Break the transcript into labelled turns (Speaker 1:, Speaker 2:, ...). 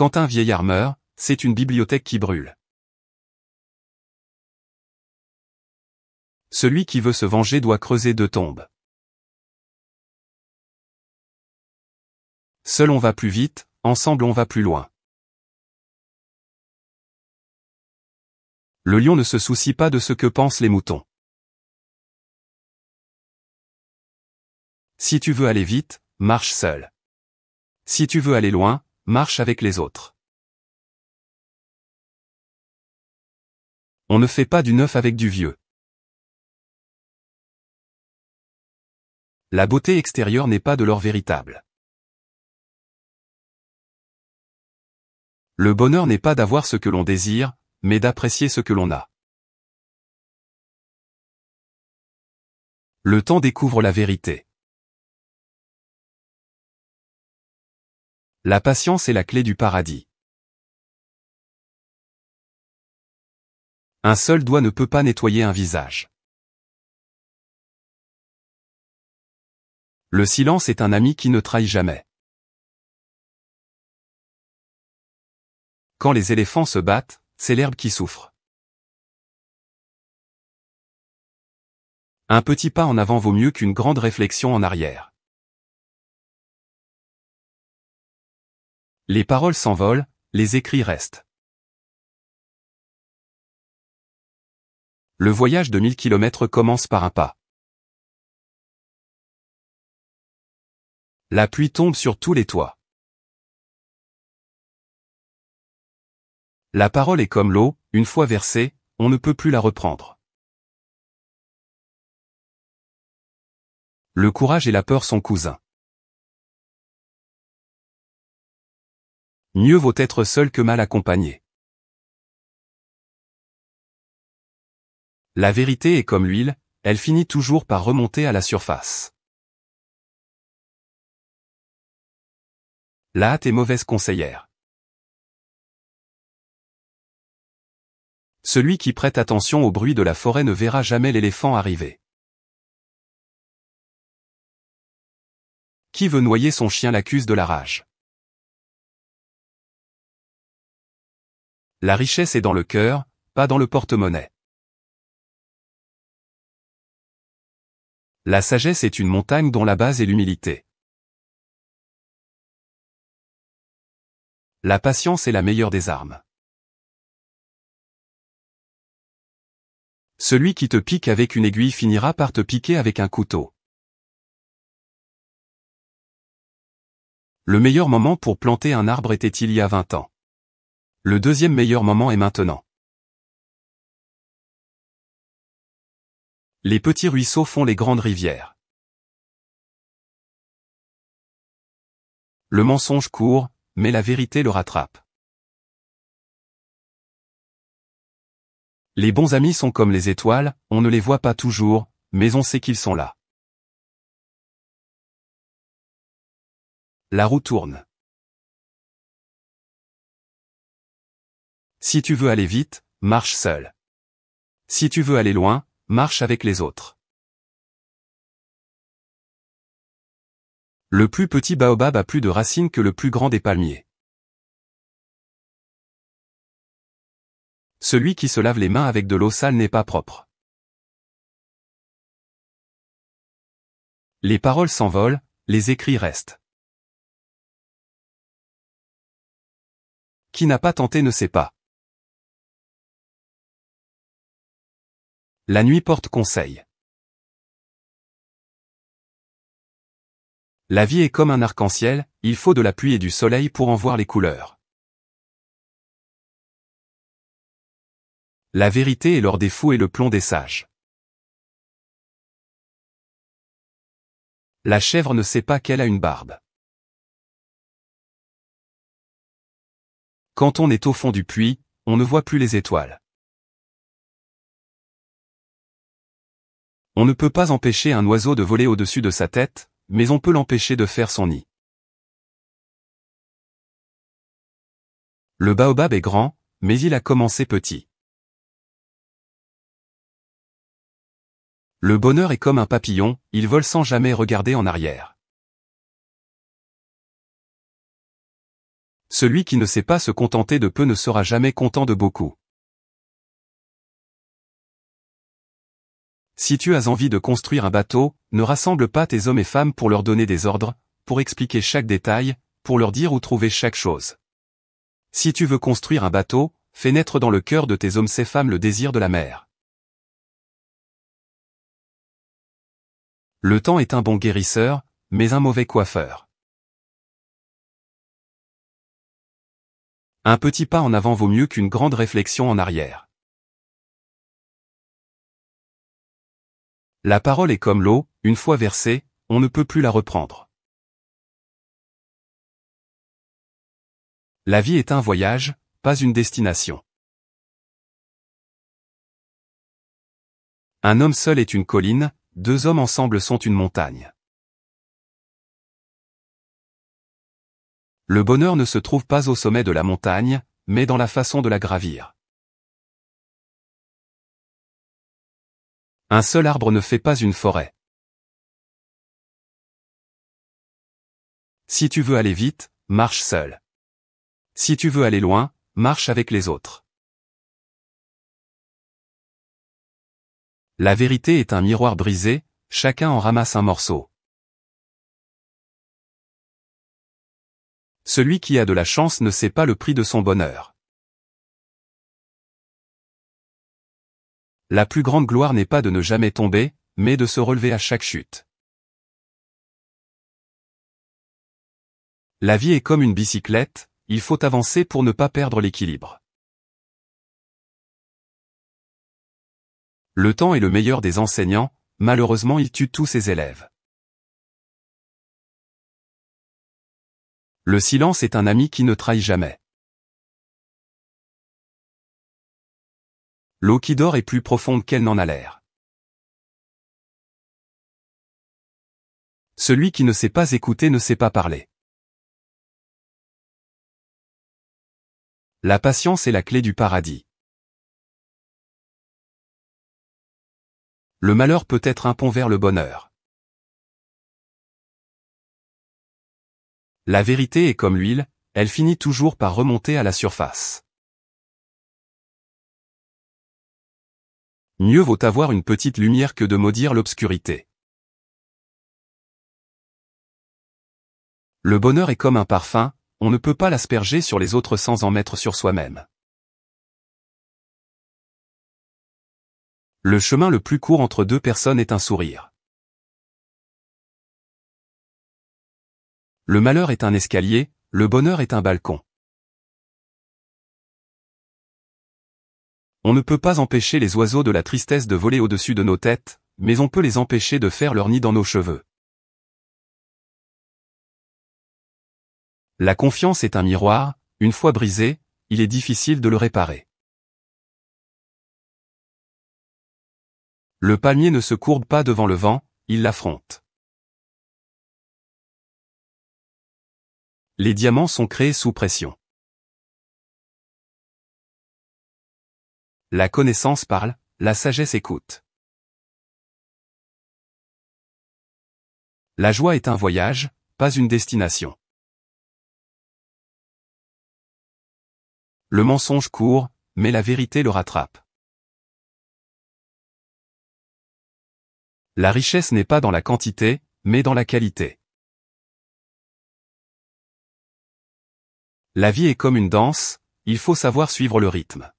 Speaker 1: Quand un vieillard meurt, c'est une bibliothèque qui brûle. Celui qui veut se venger doit creuser 2 tombes. Seul on va plus vite, ensemble on va plus loin. Le lion ne se soucie pas de ce que pensent les moutons. Si tu veux aller vite, marche seul. Si tu veux aller loin, marche avec les autres. On ne fait pas du neuf avec du vieux. La beauté extérieure n'est pas de l'or véritable. Le bonheur n'est pas d'avoir ce que l'on désire, mais d'apprécier ce que l'on a. Le temps découvre la vérité. La patience est la clé du paradis. Un seul doigt ne peut pas nettoyer un visage. Le silence est un ami qui ne trahit jamais. Quand les éléphants se battent, c'est l'herbe qui souffre. Un petit pas en avant vaut mieux qu'une grande réflexion en arrière. Les paroles s'envolent, les écrits restent. Le voyage de 1000 km commence par un pas. La pluie tombe sur tous les toits. La parole est comme l'eau, une fois versée, on ne peut plus la reprendre. Le courage et la peur sont cousins. Mieux vaut être seul que mal accompagné. La vérité est comme l'huile, elle finit toujours par remonter à la surface. La hâte est mauvaise conseillère. Celui qui prête attention au bruit de la forêt ne verra jamais l'éléphant arriver. Qui veut noyer son chien l'accuse de la rage. La richesse est dans le cœur, pas dans le porte-monnaie. La sagesse est une montagne dont la base est l'humilité. La patience est la meilleure des armes. Celui qui te pique avec une aiguille finira par te piquer avec un couteau. Le meilleur moment pour planter un arbre était il y a 20 ans. Le deuxième meilleur moment est maintenant. Les petits ruisseaux font les grandes rivières. Le mensonge court, mais la vérité le rattrape. Les bons amis sont comme les étoiles, on ne les voit pas toujours, mais on sait qu'ils sont là. La roue tourne. Si tu veux aller vite, marche seul. Si tu veux aller loin, marche avec les autres. Le plus petit baobab a plus de racines que le plus grand des palmiers. Celui qui se lave les mains avec de l'eau sale n'est pas propre. Les paroles s'envolent, les écrits restent. Qui n'a pas tenté ne sait pas. La nuit porte conseil. La vie est comme un arc-en-ciel, il faut de la pluie et du soleil pour en voir les couleurs. La vérité est l'or des fous et le plomb des sages. La chèvre ne sait pas qu'elle a une barbe. Quand on est au fond du puits, on ne voit plus les étoiles. On ne peut pas empêcher un oiseau de voler au-dessus de sa tête, mais on peut l'empêcher de faire son nid. Le baobab est grand, mais il a commencé petit. Le bonheur est comme un papillon, il vole sans jamais regarder en arrière. Celui qui ne sait pas se contenter de peu ne sera jamais content de beaucoup. Si tu as envie de construire un bateau, ne rassemble pas tes hommes et femmes pour leur donner des ordres, pour expliquer chaque détail, pour leur dire où trouver chaque chose. Si tu veux construire un bateau, fais naître dans le cœur de tes hommes et femmes le désir de la mer. Le temps est un bon guérisseur, mais un mauvais coiffeur. Un petit pas en avant vaut mieux qu'une grande réflexion en arrière. La parole est comme l'eau, une fois versée, on ne peut plus la reprendre. La vie est un voyage, pas une destination. Un homme seul est une colline, deux hommes ensemble sont une montagne. Le bonheur ne se trouve pas au sommet de la montagne, mais dans la façon de la gravir. Un seul arbre ne fait pas une forêt. Si tu veux aller vite, marche seul. Si tu veux aller loin, marche avec les autres. La vérité est un miroir brisé, chacun en ramasse un morceau. Celui qui a de la chance ne sait pas le prix de son bonheur. La plus grande gloire n'est pas de ne jamais tomber, mais de se relever à chaque chute. La vie est comme une bicyclette, il faut avancer pour ne pas perdre l'équilibre. Le temps est le meilleur des enseignants, malheureusement il tue tous ses élèves. Le silence est un ami qui ne trahit jamais. L'eau qui dort est plus profonde qu'elle n'en a l'air. Celui qui ne sait pas écouter ne sait pas parler. La patience est la clé du paradis. Le malheur peut être un pont vers le bonheur. La vérité est comme l'huile, elle finit toujours par remonter à la surface. Mieux vaut avoir une petite lumière que de maudire l'obscurité. Le bonheur est comme un parfum, on ne peut pas l'asperger sur les autres sans en mettre sur soi-même. Le chemin le plus court entre deux personnes est un sourire. Le malheur est un escalier, le bonheur est un balcon. On ne peut pas empêcher les oiseaux de la tristesse de voler au-dessus de nos têtes, mais on peut les empêcher de faire leur nid dans nos cheveux. La confiance est un miroir, une fois brisé, il est difficile de le réparer. Le palmier ne se courbe pas devant le vent, il l'affronte. Les diamants sont créés sous pression. La connaissance parle, la sagesse écoute. La joie est un voyage, pas une destination. Le mensonge court, mais la vérité le rattrape. La richesse n'est pas dans la quantité, mais dans la qualité. La vie est comme une danse, il faut savoir suivre le rythme.